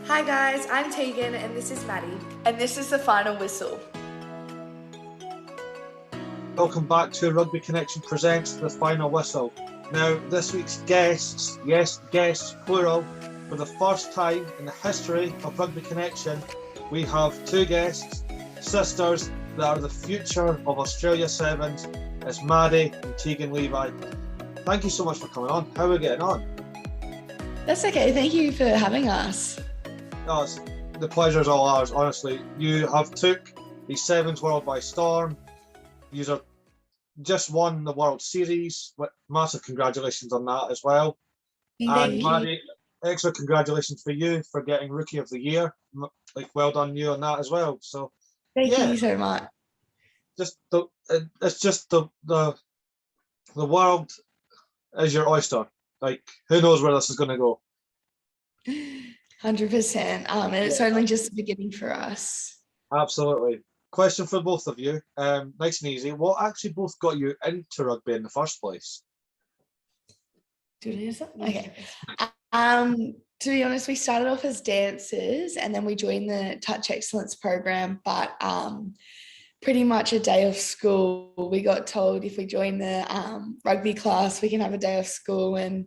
Hi guys, I'm Teagan and this is Maddi. And this is the final whistle. Welcome back to Rugby Connection presents The Final Whistle. Now, this week's guests, yes, guests, plural, for the first time in the history of Rugby Connection, we have two guests, sisters that are the future of Australia Sevens. It's Maddi and Teagan Levi. Thank you so much for coming on. How are we getting on? That's okay. Thank you for having us. No, the pleasure's all ours, honestly. You have took the Sevens world by storm. You have just won the World Series. Massive congratulations on that as well. Thank you. Maddi, extra congratulations for you for getting Rookie of the Year. Like, well done you on that as well. So Thank you so much. it's just the world is your oyster. Like, who knows where this is going to go? 100%. And it's only just the beginning for us. Absolutely. Question for both of you, nice and easy. What actually both got you into rugby in the first place? Okay. To be honest, we started off as dancers and then we joined the Touch Excellence program, but pretty much a day of school, we got told if we join the rugby class, we can have a day of school, and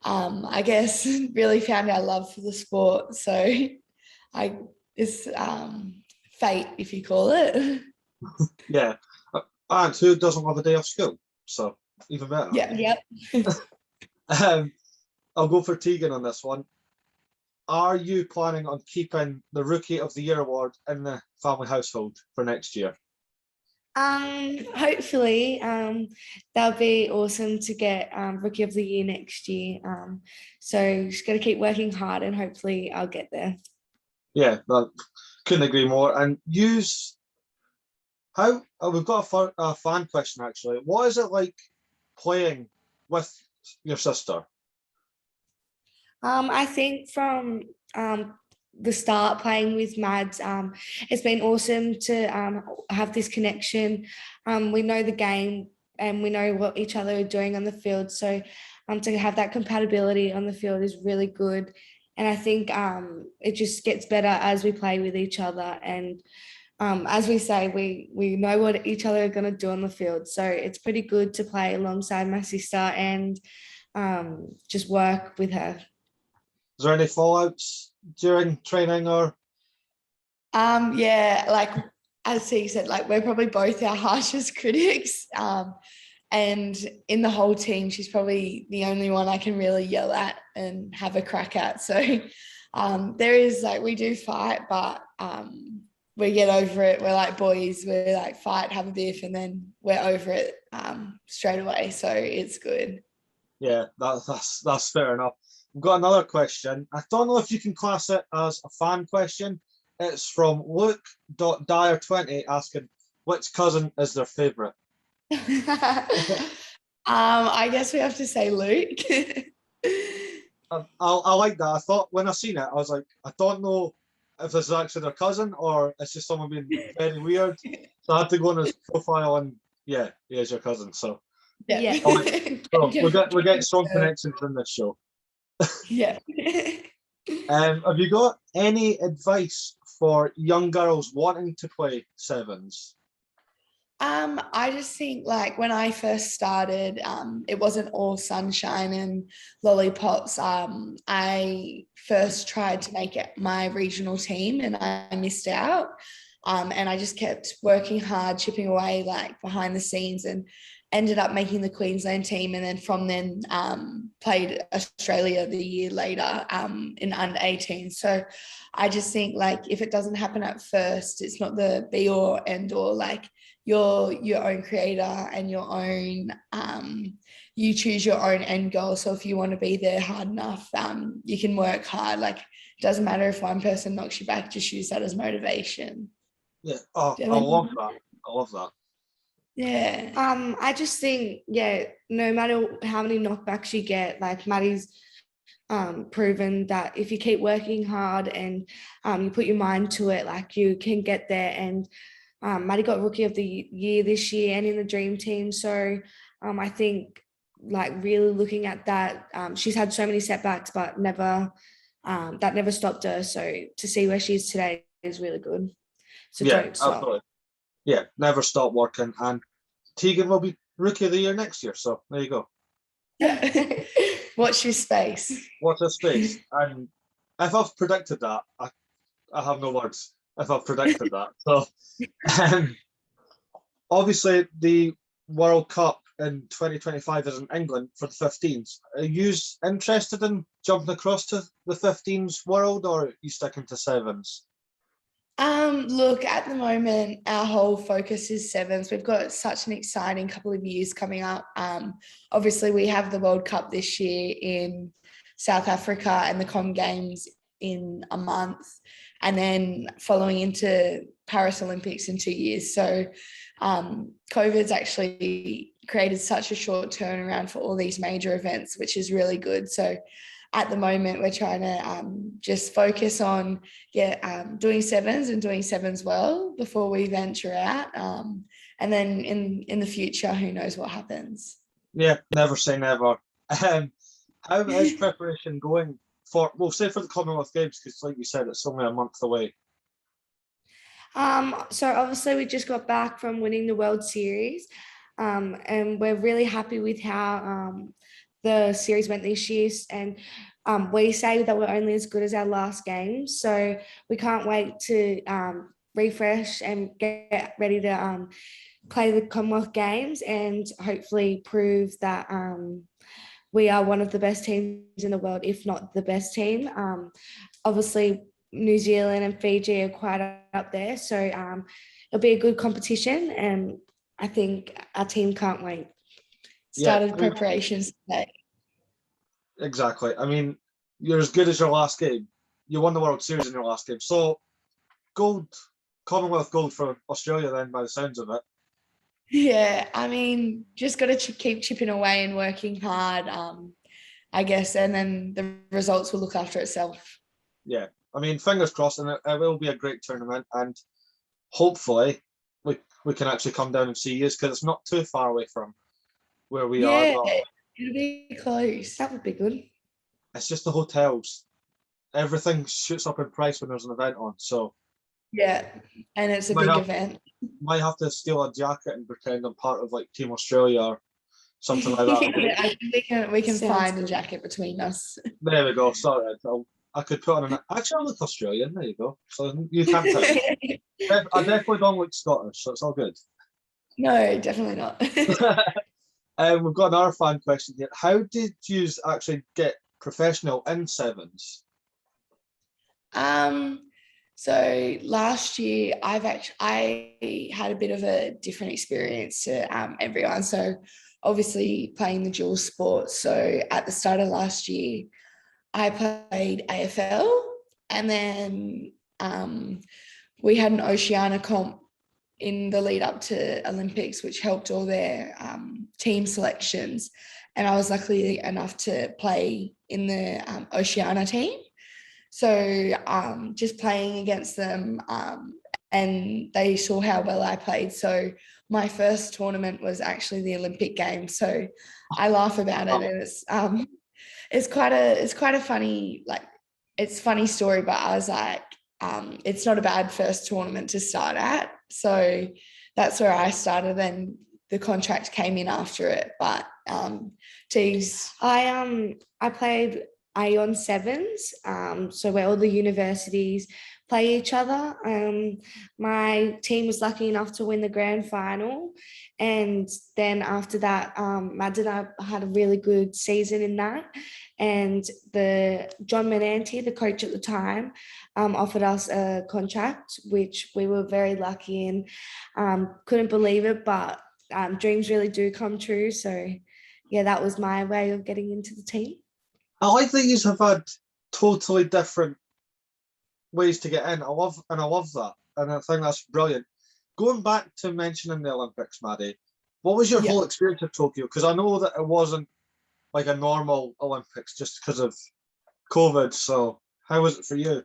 I guess really found our love for the sport. So it's fate, if you call it. Yeah. And who doesn't love a day of school? So even better. Yeah. I'll go for Teagan on this one. Are you planning on keeping the Rookie of the Year award in the family household for next year? Hopefully, that'll be awesome to get Rookie of the Year next year. So just got to keep working hard and hopefully I'll get there. Yeah, couldn't agree more. And we've got a fan question actually. What is it like playing with your sister? I think from the start playing with Mads, it's been awesome to have this connection. We know the game and we know what each other are doing on the field. So to have that compatibility on the field is really good. And I think it just gets better as we play with each other. And as we say, we know what each other are going to do on the field. So it's pretty good to play alongside my sister and just work with her. Is there any fallouts during training or? Yeah, like as he said, like we're probably both our harshest critics. And in the whole team, she's probably the only one I can really yell at and have a crack at. So there is like, we do fight, but we get over it. We're like boys, we're like fight, have a biff, and then we're over it straight away. So it's good. Yeah, that's fair enough. We've got another question. I don't know if you can class it as a fan question. It's from Luke.Dyer20 asking, which cousin is their favourite? I guess we have to say Luke. I like that. I thought when I seen it, I was like, I don't know if this is actually their cousin or it's just someone being very weird. So I had to go on his profile and yeah, he is your cousin. So yeah. So we're getting strong connections in this show. Yeah. Have you got any advice for young girls wanting to play sevens? I just think like when I first started, it wasn't all sunshine and lollipops. I first tried to make it my regional team and I missed out. And I just kept working hard, chipping away like behind the scenes and ended up making the Queensland team. And then from then played Australia the year later in under 18. So I just think like if it doesn't happen at first, it's not the be or end or. Like you're your own creator and your own you choose your own end goal. So if you want to be there hard enough, you can work hard. Like it doesn't matter if one person knocks you back, just use that as motivation. Yeah. Oh, I love that. Yeah. I just think, no matter how many knockbacks you get, like Maddi's proven that if you keep working hard and you put your mind to it, like you can get there. And Maddi got Rookie of the Year this year and in the Dream Team. So I think like really looking at that, she's had so many setbacks, but never that never stopped her. So to see where she is today is really good. So Yeah, don't stop. absolutely. Yeah, never stop working. And Teagan will be Rookie of the Year next year. So there you go. Watch your space. Watch this space. And if I've predicted that, I have no words if I've predicted that. So obviously the World Cup in 2025 is in England for the 15s. Are you interested in jumping across to the 15s world, or are you sticking to sevens? Look, at the moment, our whole focus is sevens. We've got such an exciting couple of years coming up. Obviously, we have the World Cup this year in South Africa and the Com Games in a month, and then following into Paris Olympics in 2 years. So COVID's actually created such a short turnaround for all these major events, which is really good. So at the moment, we're trying to just focus on doing sevens and doing sevens well before we venture out. And then in the future, who knows what happens. Yeah, never say never. How is preparation going for, well, say for the Commonwealth Games, because like you said, it's only a month away. So obviously we just got back from winning the World Series, and we're really happy with how the series went this year. And we say that we're only as good as our last game. So we can't wait to refresh and get ready to play the Commonwealth Games and hopefully prove that we are one of the best teams in the world, if not the best team. Obviously, New Zealand and Fiji are quite up there. So it'll be a good competition, and I think our team can't wait. Started preparations today. Exactly. I mean, you're as good as your last game. You won the World Series in your last game. So gold, Commonwealth gold for Australia then, by the sounds of it. Yeah, I mean, just got to keep chipping away and working hard, I guess, and then the results will look after itself. Yeah, I mean, fingers crossed, and it will be a great tournament, and hopefully we can actually come down and see you, because it's not too far away from where we are. Yeah, it'll be close. That would be good. It's just the hotels. Everything shoots up in price when there's an event on, so. Yeah, and it's a big event. Might have to steal a jacket and pretend I'm part of like Team Australia or something like that. I think we can find a jacket between us. There we go. Sorry, I could put on an. Actually, I look Australian. There you go. So you can't tell. I definitely don't look Scottish, so it's all good. No, definitely not. We've got another fan question here. How did you actually get professional in sevens? So last year, I had a bit of a different experience to everyone. So obviously playing the dual sport. So at the start of last year, I played AFL, and then we had an Oceania comp in the lead up to Olympics, which helped all their team selections. And I was lucky enough to play in the Oceania team. So just playing against them, and they saw how well I played. So my first tournament was actually the Olympic Games. So I laugh about it, and it's quite a funny, like, it's a funny story. But I was like, it's not a bad first tournament to start at. So that's where I started. Then the contract came in after it. But geez, I played Ion sevens, so where all the universities play each other. My team was lucky enough to win the grand final, and then after that, Maddi and I had a really good season in that. And the John Menanti, the coach at the time, offered us a contract, which we were very lucky and couldn't believe it, but dreams really do come true. So yeah, that was my way of getting into the team. I like that you have had totally different ways to get in. I love that, and I think that's brilliant. Going back to mentioning the Olympics, Maddi, what was your whole experience of Tokyo? Because I know that it wasn't like a normal Olympics just because of COVID. So how was it for you?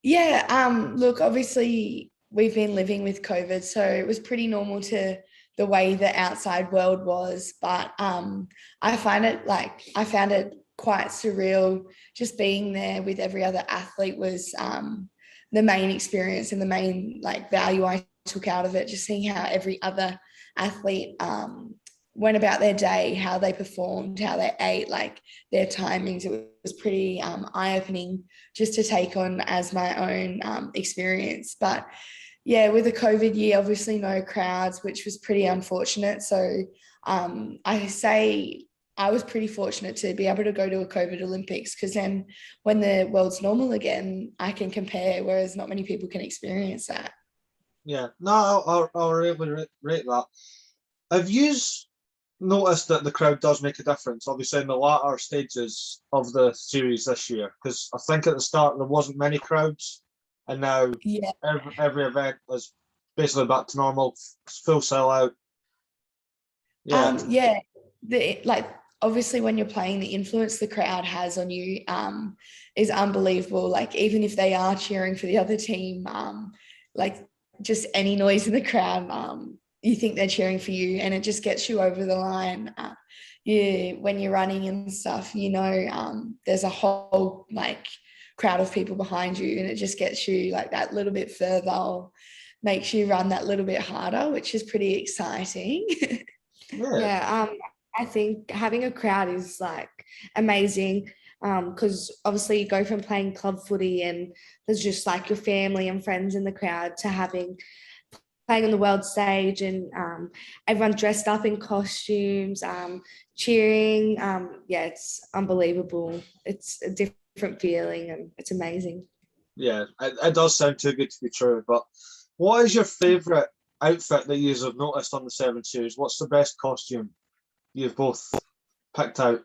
Yeah, look, obviously we've been living with COVID, so it was pretty normal to the way the outside world was. But I found it quite surreal. Just being there with every other athlete was the main experience and the main like value I took out of it. Just seeing how every other athlete went about their day, how they performed, how they ate, like their timings. It was pretty eye-opening just to take on as my own experience. But yeah, with the COVID year, obviously no crowds, which was pretty unfortunate. So I say I was pretty fortunate to be able to go to a COVID Olympics, because then when the world's normal again, I can compare, whereas not many people can experience that. Yeah, no, I'll really rate that. Have you noticed that the crowd does make a difference, obviously in the latter stages of the series this year? Because I think at the start there wasn't many crowds, and now every event is basically back to normal, full sellout. Like obviously when you're playing, the influence the crowd has on you is unbelievable. Like even if they are cheering for the other team, like just any noise in the crowd, you think they're cheering for you, and it just gets you over the line. When you're running and stuff, there's a whole like crowd of people behind you, and it just gets you like that little bit further, or makes you run that little bit harder, which is pretty exciting. I think having a crowd is like amazing, because obviously you go from playing club footy and there's just like your family and friends in the crowd to playing on the world stage, and everyone dressed up in costumes, cheering. It's unbelievable. It's a different feeling and it's amazing. Yeah, it does sound too good to be true. But what is your favourite outfit that you have noticed on the 7 series? What's the best costume you've both picked out?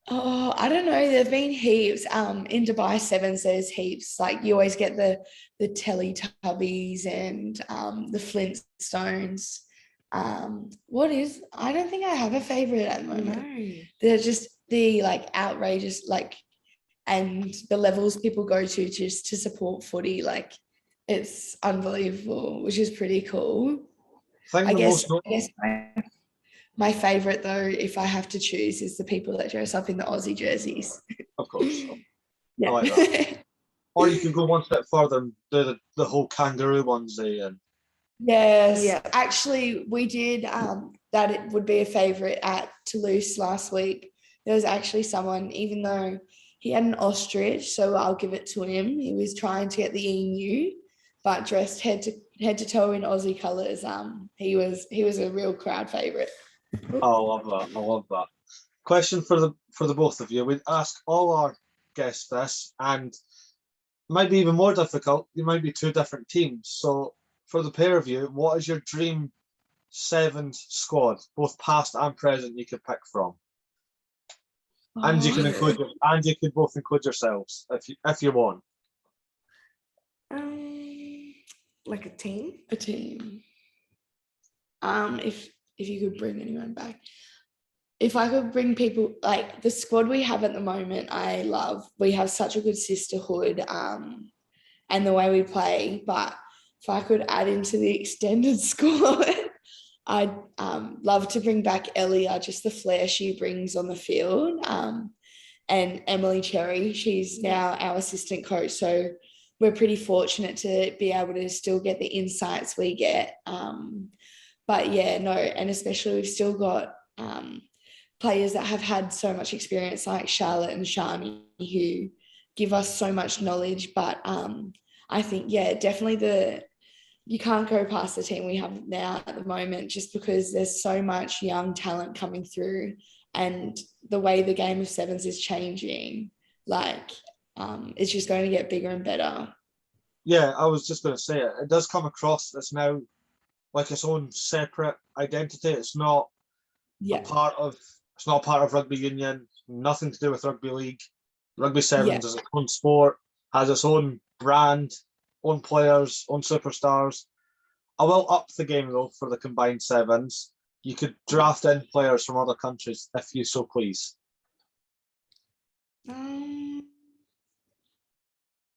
Oh, I don't know. There've been heaps. In Dubai Sevens, there's heaps. Like you always get the Teletubbies and the Flintstones. I don't think I have a favorite at the moment. No. They're just the like outrageous, like, and the levels people go to just to support footy. Like it's unbelievable, which is pretty cool. I guess my favorite though, if I have to choose, is the people that dress up in the Aussie jerseys. Of course. Yeah. I like that. Or you could go one step further and do the whole kangaroo onesie. And yes, yeah. Actually, we did that. It would be a favorite at Toulouse last week. There was actually someone, even though he had an ostrich, so I'll give it to him. He was trying to get the emu, but dressed head to toe in Aussie colours. He was a real crowd favourite. Oh, I love that. Question for the both of you. We'd ask all our guests this, and might be even more difficult. You might be 2 different teams. So for the pair of you, what is your dream 7s squad, both past and present, you could pick from? And you can include you could both include yourselves if you want. Like a team? A team. If you could bring anyone back. If I could bring people, like the squad we have at the moment, I love. We have such a good sisterhood and the way we play. But if I could add into the extended squad, I'd love to bring back Elia, just the flair she brings on the field. And Emily Cherry, she's now our assistant coach. So we're pretty fortunate to be able to still get the insights we get. But yeah, no, and especially we've still got players that have had so much experience like Charlotte and Shani, who give us so much knowledge. But I think, yeah, definitely you can't go past the team we have now at the moment, just because there's so much young talent coming through, and the way the game of 7s is changing, like it's just going to get bigger and better. Yeah, I was just going to say it does come across as now like its own separate identity. It's not a part of rugby union, nothing to do with rugby league. Rugby Sevens is its own sport, has its own brand, own players, own superstars. I will up the game though for the combined 7s. You could draft in players from other countries if you so please.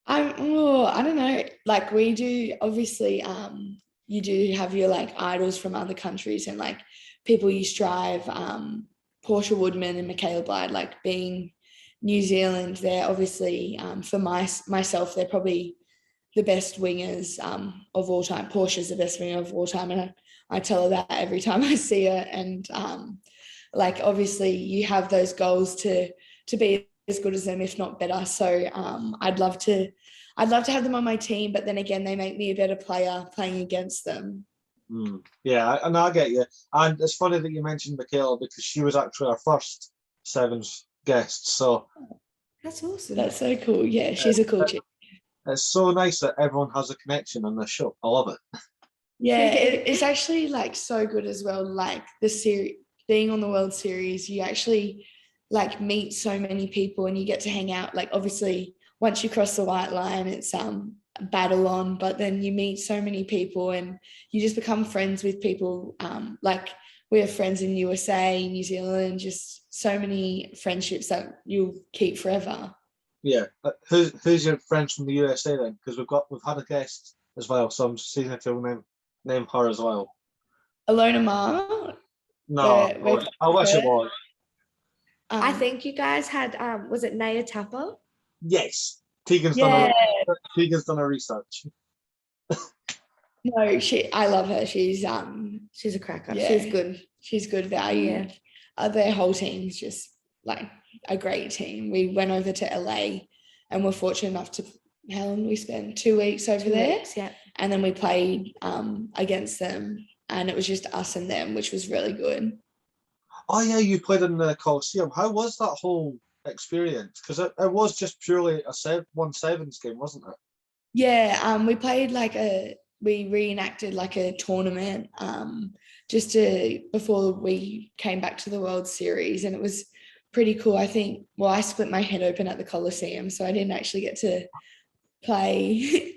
I don't know. Like we do, obviously, you do have your like idols from other countries and like people you strive Portia Woodman and Michaela Blyde, like being New Zealand, they're obviously, for myself, they're probably the best wingers of all time. Portia's the best winger of all time, and I tell her that every time I see her. And like obviously you have those goals to be as good as them, if not better. So I'd love to have them on my team, but then again, they make me a better player playing against them. Yeah, and I get you. And it's funny that you mentioned Michaela, because she was actually our first Sevens guest. So That's awesome. That's so cool. Yeah, she's a cool chick. it's so nice that everyone has a connection on this show. I love it. Yeah, it's actually like so good as well. Like the series, being on the World Series, you actually like meet so many people and you get to hang out. Like obviously once you cross the white line, it's battle on, but then you meet so many people and you just become friends with people. Like we have friends in USA, New Zealand, just so many friendships that you'll keep forever. Yeah. Who's your friends from the USA then? Because we've had a guest as well, so I'm seeing if you'll name her as well. Alona Ma. No, I wish it was. I think you guys had was it Naya Tapper? Yes. Teagan's done a research. No, I love her. She's a cracker. Yeah, she's good. She's good value. Yeah. Their whole team's just like a great team. We went over to LA and we're fortunate enough to, how long did we spend? 2 weeks over there. Yeah. And then we played against them, and it was just us and them, which was really good. Oh yeah, you played in the Coliseum. How was that whole experience? Because it was just purely a 1-7s game, wasn't it? Yeah, we played we reenacted like a tournament before we came back to the World Series, and it was pretty cool. I think, well, I split my head open at the Coliseum, so I didn't actually get to play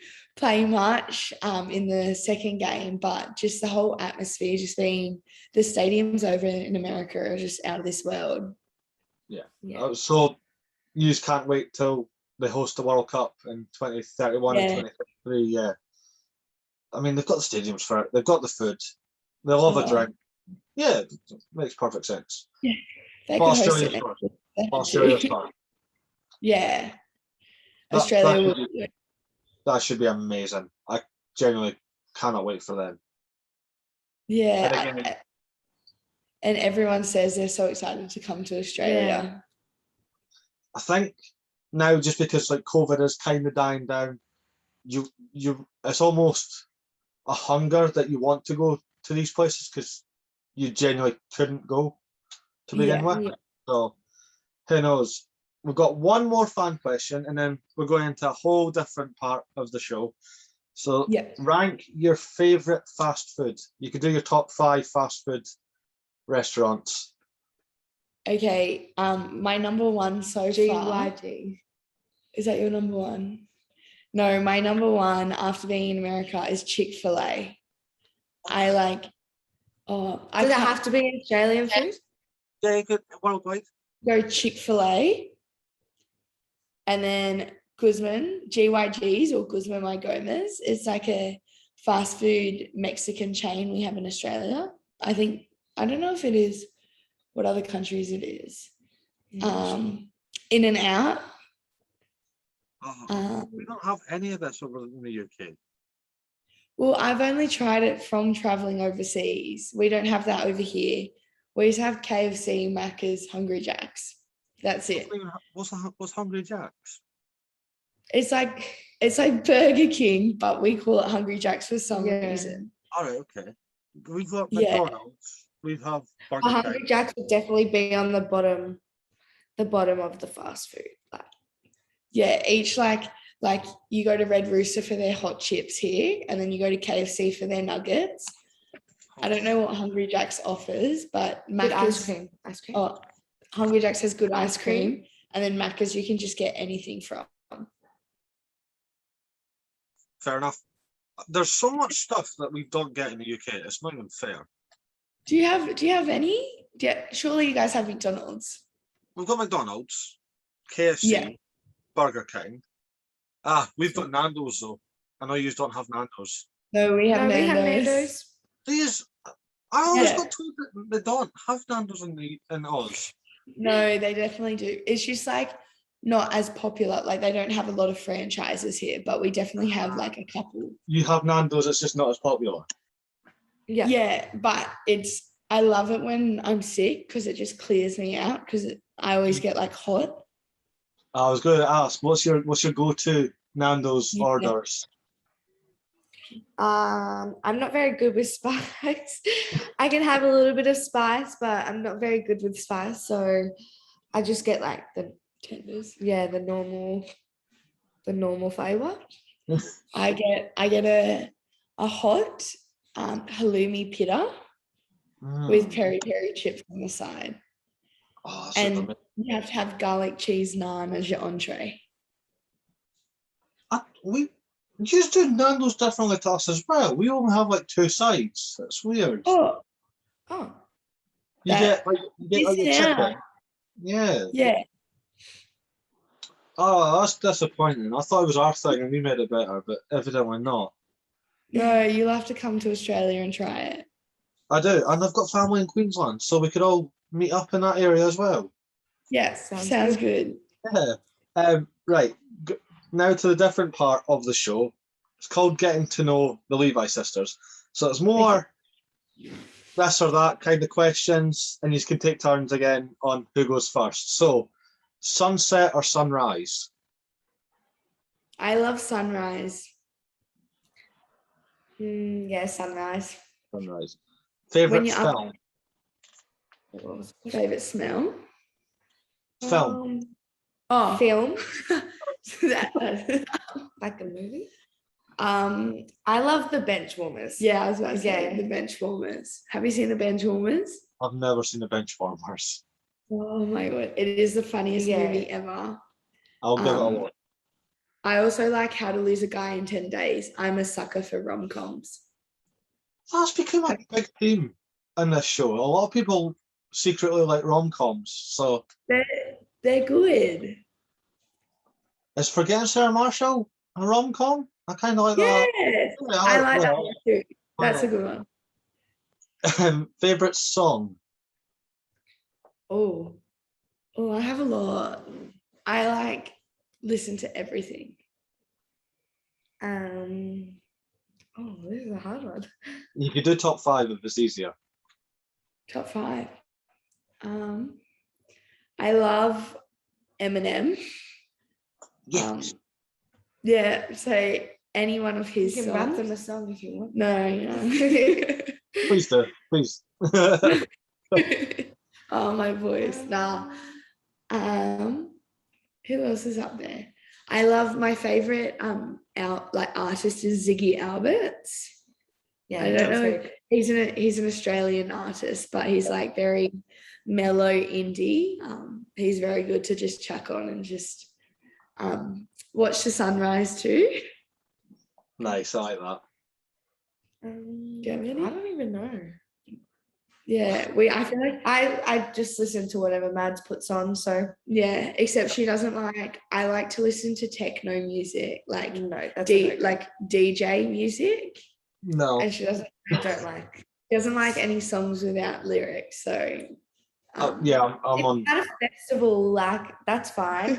much in the second game, but just the whole atmosphere, just being the stadiums over in America are just out of this world. Yeah. So you just can't wait till they host the World Cup in 2031 and 2033. Yeah. I mean, they've got the stadiums for it. They've got the food. They'll love a drink. Yeah, it makes perfect sense. Yeah. They could host it Australia's fun. Yeah. Australia that should be amazing. I genuinely cannot wait for them. Yeah. And everyone says they're so excited to come to Australia. Yeah. I think now, just because like COVID is kind of dying down, it's almost a hunger that you want to go to these places because you genuinely couldn't go to begin with. Yeah. So who knows? We've got one more fan question and then we're going into a whole different part of the show. So rank your favourite fast food. You could do your top 5 fast food restaurants. Okay, my number one so far. Is that your number one? No, my number one after being in America is Chick-fil-A. I like. Does it have to be Australian food? Yeah, you could worldwide. Go Chick-fil-A, and then Guzman, GYG's or Guzman y Gomez. It's like a fast food Mexican chain we have in Australia. I don't know if it is what other countries it is. In and Out. We don't have any of this over in the UK. Well, I've only tried it from traveling overseas. We don't have that over here. We just have KFC, Macca's, Hungry Jack's. That's it. What's Hungry Jack's? It's like Burger King, but we call it Hungry Jack's for some reason. All right, okay. We've got McDonald's. We have Burger King. Hungry Jack's would definitely be on the bottom of the fast food. Each like you go to Red Rooster for their hot chips here, and then you go to KFC for their nuggets. I don't know what Hungry Jack's offers, but Macca's ice cream. Oh, Hungry Jack's has good ice cream, and then Macca's you can just get anything from. Fair enough. There's so much stuff that we don't get in the UK. It's not even fair. Do you have any? Surely you guys have McDonald's. We've got McDonald's, KFC, Burger King. We've got Nando's though. I know you don't have Nando's. No, we have Nando's. Please, I always Yeah. got told that they don't have Nando's in Oz. No, they definitely do. It's just like not as popular. Like they don't have a lot of franchises here, but we definitely have like a couple. You have Nando's, it's just not as popular. Yeah. Yeah, but I love it when I'm sick because it just clears me out because I always get like hot. I was going to ask, what's your go-to Nando's Yeah. orders? I'm not very good with spice. I can have a little bit of spice, but I'm not very good with spice. So I just get like the Tenders. the normal flavor. I get a hot halloumi pita with peri peri chips on the side. Oh, that's And amazing. you have to have garlic cheese naan as your entree. We just do Nando's differently to us as well. We only have like 2 sides. That's weird. Oh, You that- get like your It's chicken. Yeah. yeah. Oh, that's disappointing. I thought it was our thing and we made it better, but evidently not. No, you'll have to come to Australia and try it. I do, and I've got family in Queensland, so we could all meet up in that area as well. Yeah, sounds good. Yeah. Right. Now to the different part of the show. It's called Getting to Know the Levi Sisters. So it's more this or that kind of questions, and you can take turns again on who goes first. So, sunset or sunrise? I love sunrise. Yeah, sunrise. Sunrise. When Favorite you're up- film? Favorite smell? Film. Film, That- like a movie. I love the bench warmers. yeah, I was about to say Yeah. the bench warmers. Have you seen the bench warmers? I've never seen the Benchwarmers. Oh my god, it is the funniest Yeah. movie ever. I'll give it a Um, look. I also like How to Lose a Guy in 10 Days. I'm a sucker for rom-coms. That's become a big theme in this show. A lot of people secretly like rom-coms. So, They're good. is Forgetting Sarah Marshall a rom-com? I kind of like Yes, that. I like that well, one too. why That's a not? good one. Favorite song? Oh, I have a lot. I like listen to everything. This is a hard one. You could do top 5 if it's easier. Top 5. I love Eminem. Yes. Yeah, so any one of You his can rap songs. them a song if you want. No. Please do. Please. Oh, my voice. Nah. Who else is up there? I love my favorite artist is Ziggy Alberts. Yeah, I don't that's know. very- He's an Australian artist, but he's like very mellow indie. He's very good to just chuck on and just watch the sunrise too. Nice, I like that. Do you have any? I don't even know. Yeah, I feel like I just listen to whatever Mads puts on. So yeah, except she doesn't like. I like to listen to techno music, like no, that's a no-go. like DJ music, No. and she doesn't. I don't like. Doesn't like any songs without lyrics. So Yeah, I'm If on. at a festival, like that's fine.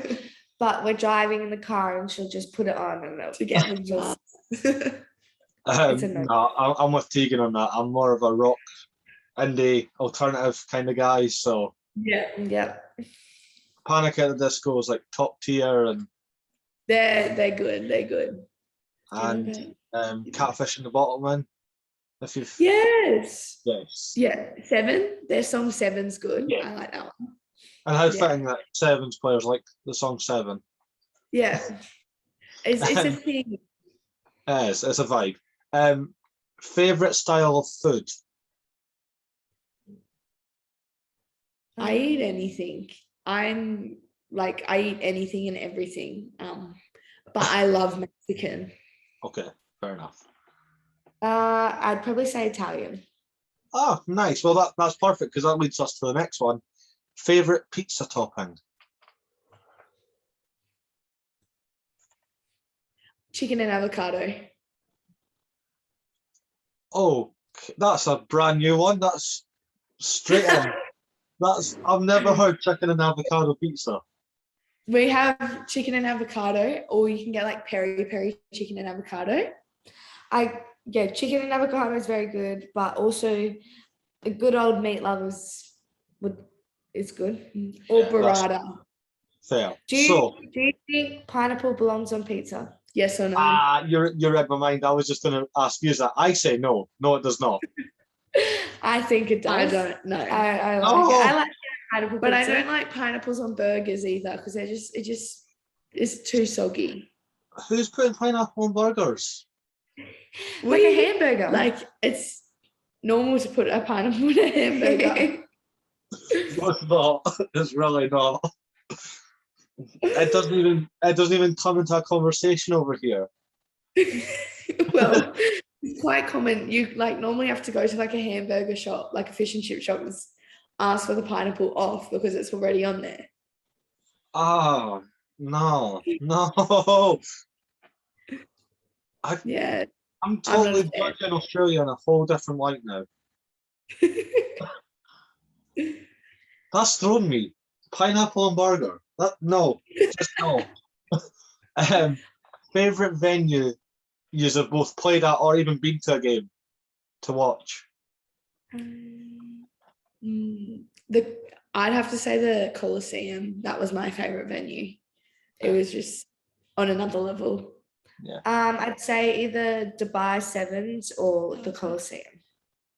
But we're driving in the car and she'll just put it on and it'll to get the just vibes. it's a no. No, I'm with Teagan on that. I'm more of a rock, indie, alternative kind of guy. So Yeah, Panic at the Disco is like top tier, and they're good. They're good. Catfish and the Bottlemen. If you've Yes. yes. 7. Their song 7's good. Yeah. I like that one. And how Yeah. fitting that Sevens players like the song Seven. Yeah. It's a thing. It's a vibe. Favorite style of food? I eat anything. I eat anything and everything. But I love Mexican. Okay, fair enough. I'd probably say Italian. Oh, nice. Well, that's perfect because that leads us to the next one. Favorite pizza topping? Chicken and avocado. Okay. That's a brand new one. That's straight in. I've never heard chicken and avocado pizza. We have chicken and avocado, or you can get like peri chicken and avocado. Chicken and avocado is very good, but also a good old meat lovers is good. Or burrata. Fair. Do you think pineapple belongs on pizza? Yes or no? You're read my mind. I was just going to ask you that. I say no. No, it does not. I think it does. I don't know. I like it. I like pineapple but pizza. I don't like pineapples on burgers either because it's too soggy. Who's putting pineapple on burgers? Like a hamburger. Like it's normal to put a pineapple in a hamburger. It's not. It's really not. It doesn't even come into a conversation over here. Well, it's quite common. You like normally have to go to like a hamburger shop, like a fish and chip shop, and ask for the pineapple off because it's already on there. Oh no. Yeah. I'm totally judging Australia in a whole different light now. That's thrown me. Pineapple and burger. No. Favorite venue you have both played at or even been to a game to watch? I'd have to say the Coliseum. That was my favorite venue. It was just on another level. Yeah. I'd say either Dubai Sevens or the Coliseum.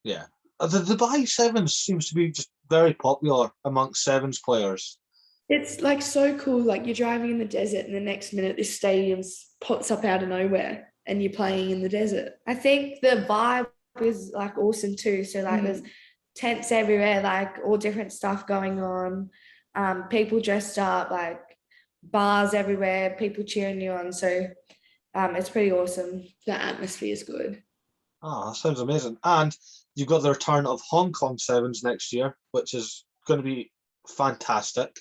Yeah. The Dubai Sevens seems to be just very popular amongst Sevens players. It's like so cool. Like you're driving in the desert and the next minute this stadium pops up out of nowhere and you're playing in the desert. I think the vibe is like awesome too. So like there's tents everywhere, like all different stuff going on. People dressed up, like bars everywhere, people cheering you on. So it's pretty awesome. The atmosphere is good. Oh, that sounds amazing. And you've got the return of Hong Kong Sevens next year, which is going to be fantastic.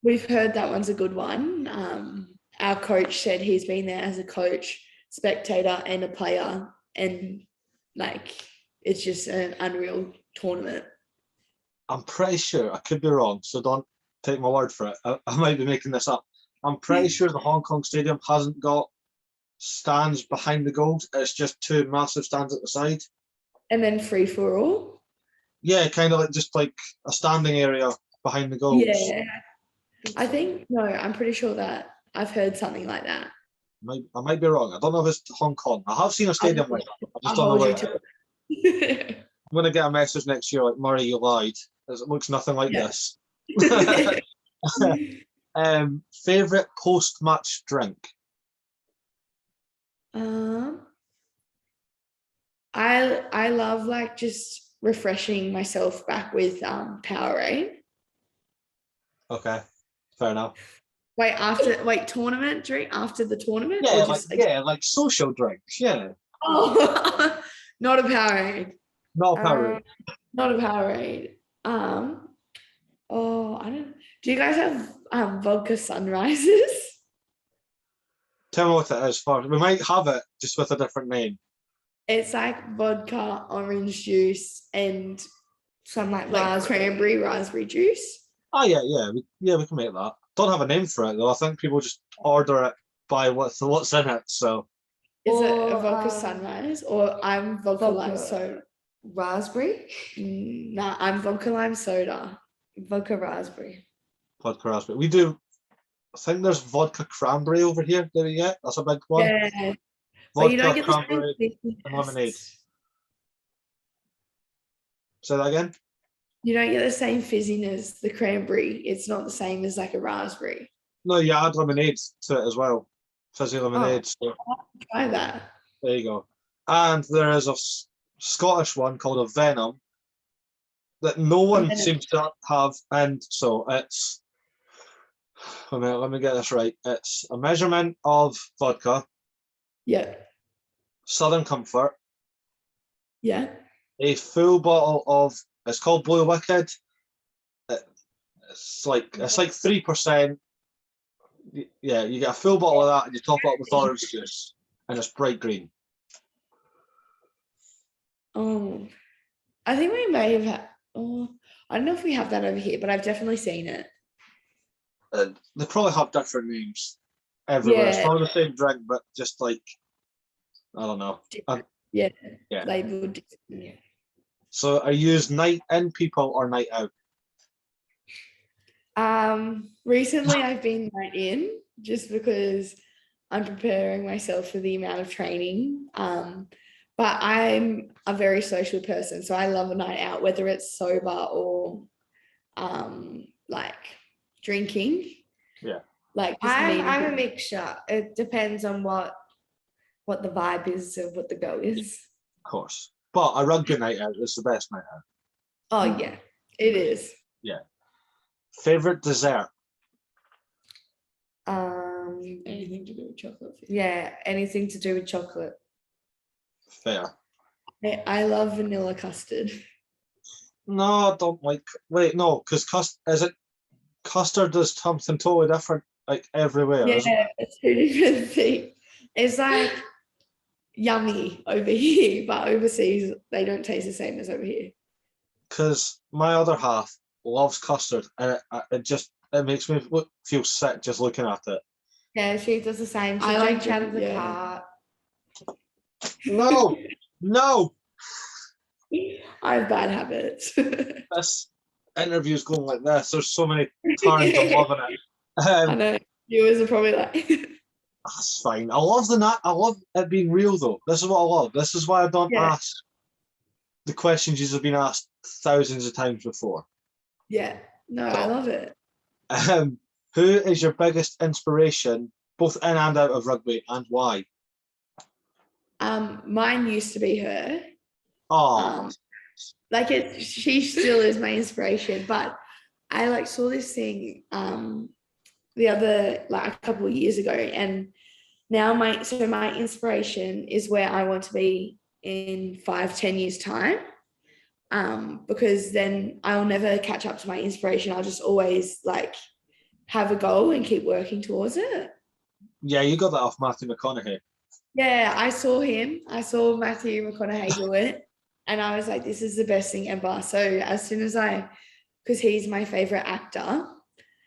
We've heard that one's a good one. Our coach said he's been there as a coach, spectator, and a player, and like it's just an unreal tournament. I'm pretty sure, I could be wrong, so don't take my word for it. I might be making this up. I'm pretty sure the Hong Kong Stadium hasn't got stands behind the goals. It's just two massive stands at the side. And then free for all? Yeah, kind of like just like a standing area behind the goals. Yeah. I'm pretty sure that I've heard something like that. I might be wrong. I don't know if it's Hong Kong. I have seen a stadium like that. I just don't know where it. I'm going to get a message next year like, Murray, you lied. It looks nothing like this. Favourite post-match drink? I love like just refreshing myself back with Powerade. Okay, fair enough. Tournament drink after the tournament? Yeah, like social drinks, yeah. Oh, not a Powerade. Not a Powerade. Not a Powerade. I don't. Do you guys have vodka sunrises? Tell me what it is first. We might have it just with a different name. It's like vodka, orange juice, and some like cranberry raspberry juice. Oh yeah, we can make that. Don't have a name for it though. I think people just order it by what's in it. So is it a vodka sunrise or I'm vodka lime soda? Raspberry? Nah, I'm vodka lime soda. Vodka raspberry. Vodka raspberry. We do. I think there's vodka cranberry over here. There we go. That's a big one. Yeah. Vodka cranberry and lemonade. Say that again. You don't get the same fizziness, the cranberry. It's not the same as like a raspberry. No, you add lemonade to it as well. Fizzy lemonade. So. I'll try that. There you go. And there is a Scottish one called a Venom that no one seems to have. And so it's, let me get this right. It's a measurement of vodka. Yeah. Southern Comfort. Yeah. A full bottle of, it's called Blue Wicked. It's like 3%. Yeah, you get a full bottle of that and you top it up with orange juice, and it's bright green. Oh, I think we may have had, oh, I don't know if we have that over here, but I've definitely seen it. They probably have different names everywhere. It's Yeah. probably the same drink, but just like, I don't know. Yeah. Yeah. Labeled. Yeah. So are you night in people or night out? Recently I've been night in just because I'm preparing myself for the amount of training. But I'm a very social person, so I love a night out, whether it's sober or like drinking. Yeah. Like I'm a mixture. It depends on what the vibe is of what the go is. Of course. But a rugby night out is the best night out. Oh yeah, it is. Yeah. Favorite dessert? Anything to do with chocolate. Yeah, anything to do with chocolate. Fair. I love vanilla custard. No, I don't like. Wait, no, because custard is something totally different, like everywhere. Yeah, it's two different things. It's like yummy over here, but overseas they don't taste the same as over here. Because my other half loves custard, and it makes me feel sick just looking at it. Yeah, she does the same. She I drinks like out of the yeah. cart. No, no. I have bad habits. This interview's going like this. There's so many times I'm loving it. I know viewers are probably like. That's fine. I love it being real though. This is what I love. This is why I don't ask the questions you've been asked thousands of times before. Yeah, no, I love it. Who is your biggest inspiration, both in and out of rugby, and why? Mine used to be her. Oh, she still is my inspiration, but I saw this thing the other a couple of years ago, and now my inspiration is where I want to be in 5-10 years time, because then I'll never catch up to my inspiration. I'll just always have a goal and keep working towards it. Yeah, you got that off Matthew McConaughey. Yeah, I saw Matthew McConaughey do it, and I was like, this is the best thing ever. So as soon as because he's my favorite actor,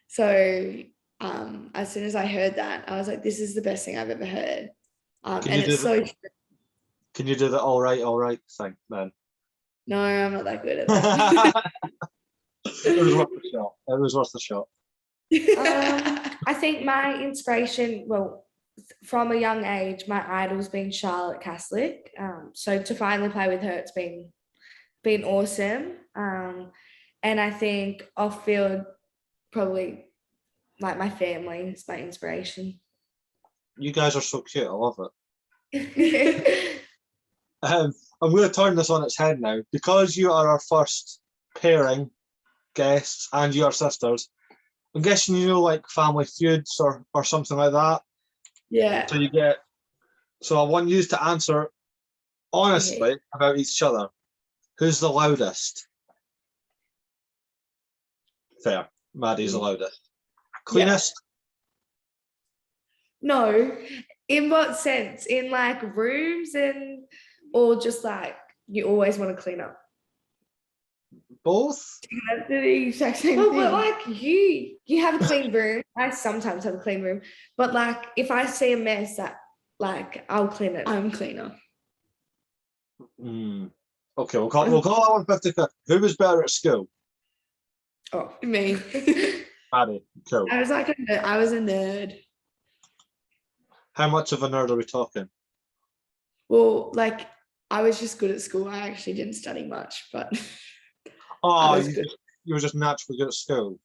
so as soon as I heard that, I was like, this is the best thing I've ever heard. And it's so true. Can you do the all right thing then? No, I'm not that good at that. It was worth the shot. It was worth the shot. I think my inspiration, well, from a young age, my idol's been Charlotte Caslick. So to finally play with her, it's been awesome. And I think off field, probably my family is my inspiration. You guys are so cute. I love it. I'm going to turn this on its head now. Because you are our first pairing guests and you are sisters, I'm guessing you know Family Feuds or something like that. Yeah. So I want you to answer honestly about each other. Who's the loudest? Fair. Maddi's the loudest. Cleanest? No. In what sense? In rooms or just you always want to clean up? Both? That's the exact same thing. But you have a clean room. I sometimes have a clean room. But if I see a mess that I'll clean it. I'm cleaner. Okay, we'll call that one 50. Who was better at school? Oh, me. Maddi, cool. I was I was a nerd. How much of a nerd are we talking? Well, I was just good at school. I actually didn't study much, but you were just naturally good at school.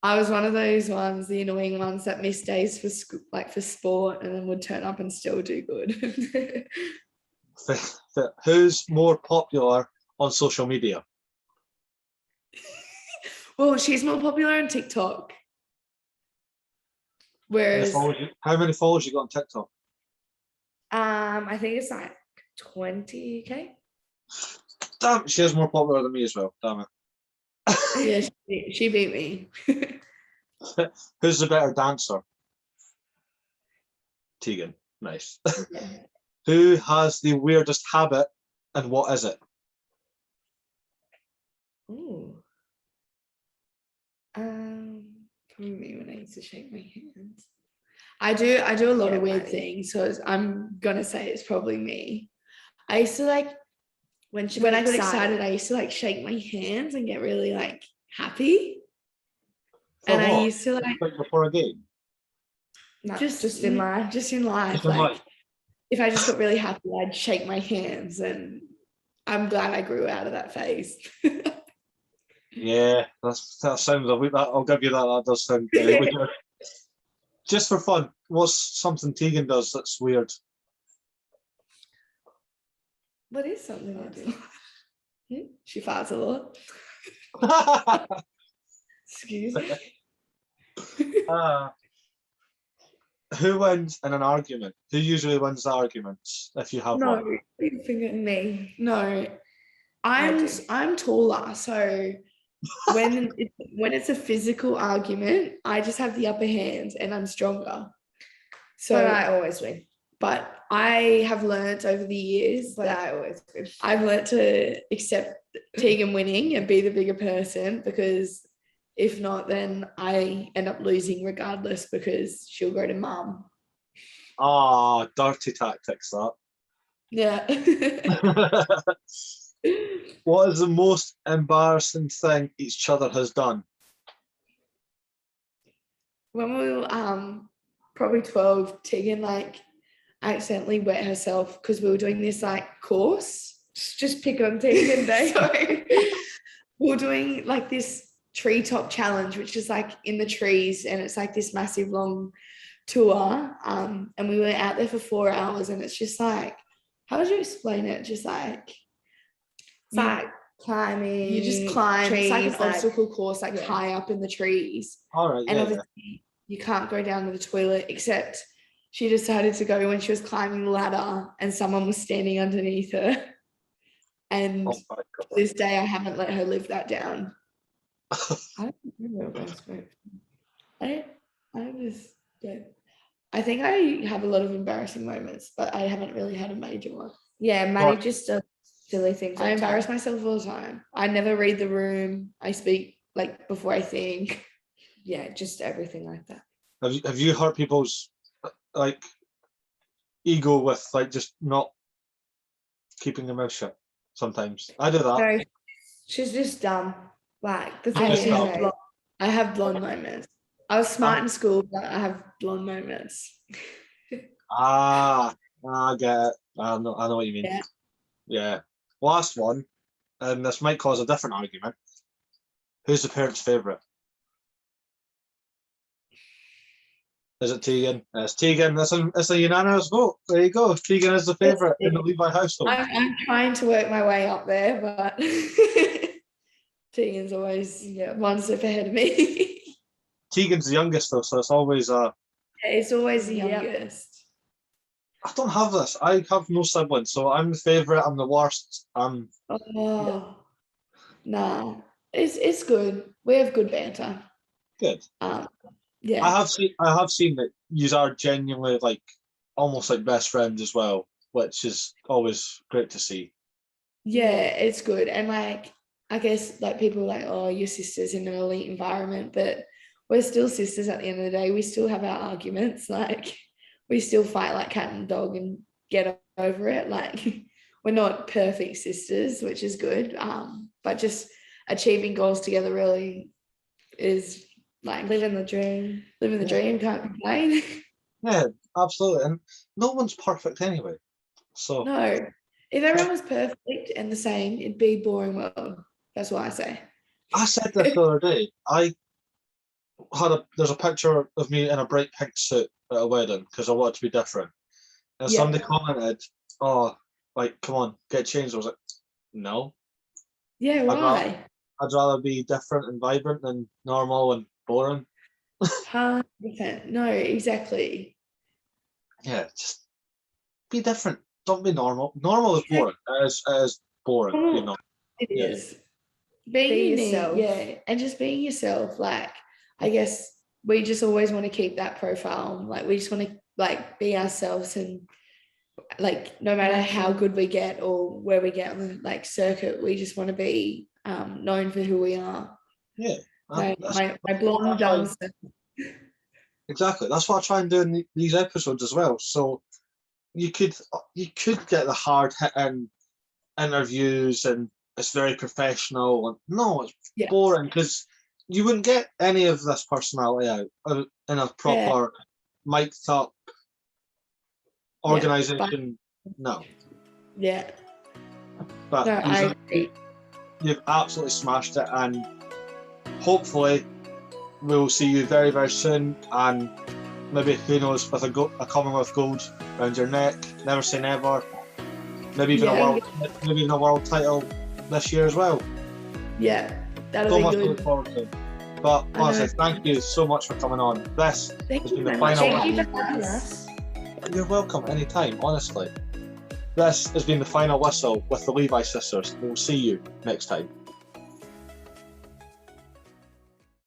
I was one of those ones, the annoying ones that missed days for school, for sport, and then would turn up and still do good. Who's more popular on social media? Well, she's more popular on TikTok. Whereas, how many followers you got on TikTok? I think it's 20K. Damn, she is more popular than me as well. Damn it. Yeah, she beat me. Who's the better dancer? Teagan. Nice. Yeah. Who has the weirdest habit and what is it? Ooh. Probably me when I used to shake my hands. I do a lot of weird things, so I'm gonna say it's probably me. I used to like when I got excited, I used to like shake my hands and get really like happy. For And what? I used to like before a game. No, just in life. Just in Like life. if I just got really happy, I'd shake my hands, and I'm glad I grew out of that phase. Yeah, that sounds a bit. I'll give you that. That does sound weird. Just for fun, what's something Teagan does that's weird? What is something I do? She farts a lot. Excuse me. Who wins in an argument? Who usually wins the arguments if you have one? Me. No, I'm taller, so when it's a physical argument, I just have the upper hand and I'm stronger. So I always win. But I have learnt over the years that I always win. I've learnt to accept Teagan winning and be the bigger person, because if not, then I end up losing regardless, because she'll go to mum. Ah, dirty tactics, that. Yeah. What is the most embarrassing thing each other has done? When we were probably 12, Teagan like accidentally wet herself because we were doing this like course. Just pick on Teagan Day. So we were doing like this treetop challenge, which is like in the trees, and it's like this massive long tour. And we were out there for 4 hours, and it's just like, how would you explain it? Just like It's like climbing. You just climb. Trees, it's like an obstacle course, like high up in the trees. All right, and obviously you can't go down to the toilet, except she decided to go when she was climbing the ladder and someone was standing underneath her. And to this day, I haven't let her live that down. I don't remember what I spoke. I think I have a lot of embarrassing moments, but I haven't really had a major one. Yeah, Maddi just does silly things. I embarrass myself all the time. I never read the room. I speak like before I think. Yeah, just everything like that. Have you hurt people's like ego with like just not keeping their mouth shut? Sometimes I do that. No, she's just dumb. Like the thing I have blonde moments. I was smart in school, but I have blonde moments. I get it. I know what you mean. Yeah. Last one, and this might cause a different argument. Who's the parents' favourite? Is it Teagan? It's Teagan. It's a unanimous vote. There you go. Teagan is the favourite in the Levi household. I'm trying to work my way up there, but Teagan's always one step ahead of me. Teagan's the youngest though, so it's always it's always the youngest. I don't have this. I have no siblings, so I'm the favourite. I'm the worst. Nah, it's good. We have good banter. Good. Yeah. I have seen that you are genuinely like almost like best friends as well, which is always great to see. Yeah, it's good. And like I guess like people are like, oh, your sister's in an elite environment, but we're still sisters at the end of the day. We still have our arguments. Like we still fight like cat and dog and get over it. Like we're not perfect sisters, which is good. But just achieving goals together really is like living the dream. Living the dream, can't complain. Yeah, absolutely. And no one's perfect anyway. So no. If everyone was perfect and the same, it'd be a boring world. That's what I say. I said this the other day. There's a picture of me in a bright pink suit at a wedding because I wanted to be different. And somebody commented, oh, like, come on, get changed. I was like, no. Yeah, why? I'd rather be different and vibrant than normal and boring. 100%. No, exactly. Yeah, just be different. Don't be normal. Normal is boring. It is boring, you know. It is. Being yourself. Yeah, and just being yourself. Like, I guess we just always want to keep that profile. Like, we just want to like be ourselves and like no matter how good we get or where we get on the like circuit, we just want to be known for who we are. Yeah. My blonde dumb. Exactly. That's what I try and do in these episodes as well. So you could get the hard hitting interviews and it's very professional. And no, it's boring because you wouldn't get any of this personality out in a proper mic'd up organisation. No. Yeah. But no, I agree. You've absolutely smashed it, and hopefully we'll see you very, very soon, and maybe, who knows, with a Commonwealth gold around your neck. Never say never. Maybe even a world title this year as well. Yeah, that'll so be much good. to look forward to. But honestly, thank you so much for coming on. This has been the final. Thank you for having us. You're welcome anytime, honestly. This has been the final whistle with the Levi sisters. We'll see you next time.